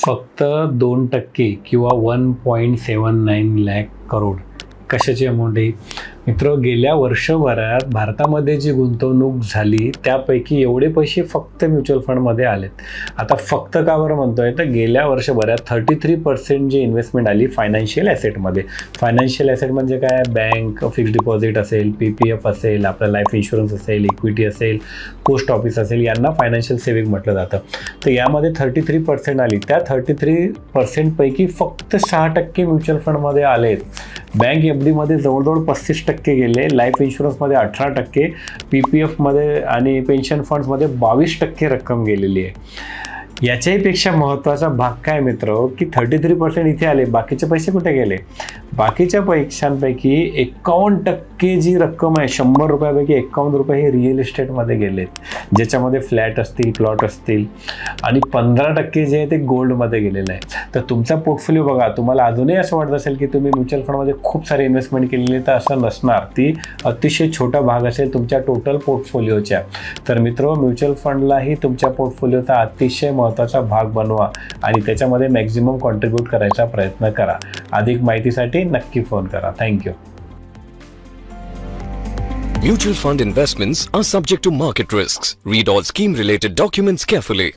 फक्त 2% किंवा 1.79 लाख करोड कशाची अमाऊंट आहे मित्र? गेल्या वर्षभरात भारतामध्ये जी गुंतवणूक झाली त्यापैकी एवढे पैसे फक्त म्युच्युअल फंडमध्ये आलेत. आता फक्त का बरं म्हणतोय तर गेल्या वर्षभरात 33% जी इन्व्हेस्टमेंट आली फायनान्शियल ॲसेटमध्ये. फायनान्शियल ॲसेट म्हणजे काय? बँक, फिक्स्ड डिपॉझिट असेल, PPF असेल, आपला लाईफ इन्शुरन्स असेल, इक्विटी असेल, पोस्ट ऑफिस असेल, यांना फायनान्शियल सेव्हिंग म्हटलं जातं. तर यामध्ये 33% आली. त्या 33% पैकी फक्त 6% म्युच्युअल फंडमध्ये आलेत. बँक FDमध्ये जवळजवळ 35% गेले, लाईफ इन्शुरन्समध्ये 18%, PPFमध्ये आणि पेन्शन फंड्समध्ये 22% रक्कम गेलेली आहे. याच्याहीपेक्षा महत्त्वाचा भाग काय मित्र की 33% इथे आले, बाकीचे पैसे कुठे गेले? बाकीच्या पैशांपैकी 51% जी रक्कम आहे 100 रुपयापैकी 51 रुपये हे रिअल इस्टेटमध्ये गेलेत, ज्याच्यामध्ये फ्लॅट असतील, प्लॉट असतील, आणि 15% जे आहे ते गोल्डमध्ये गेलेलं आहे. तर तुमचा पोर्टफोलिओ बघा. तुम्हाला अजूनही असं वाटत असेल की तुम्ही म्युच्युअल फंडमध्ये खूप सारी इन्व्हेस्टमेंट केलेली, तर असं नसणार. ती अतिशय छोटा भाग असेल तुमच्या टोटल पोर्टफोलिओच्या. तर मित्र, म्युच्युअल फंडलाही तुमच्या पोर्टफोलिओचा अतिशय महत्त्वाचा भाग बनवा आणि त्याच्यामध्ये मॅक्झिमम कॉन्ट्रीब्यूट करायचा प्रयत्न करा. अधिक माहितीसाठी नक्की फोन करा. Thank you. Mutual fund investments are subject to market risks. Read all scheme related documents carefully.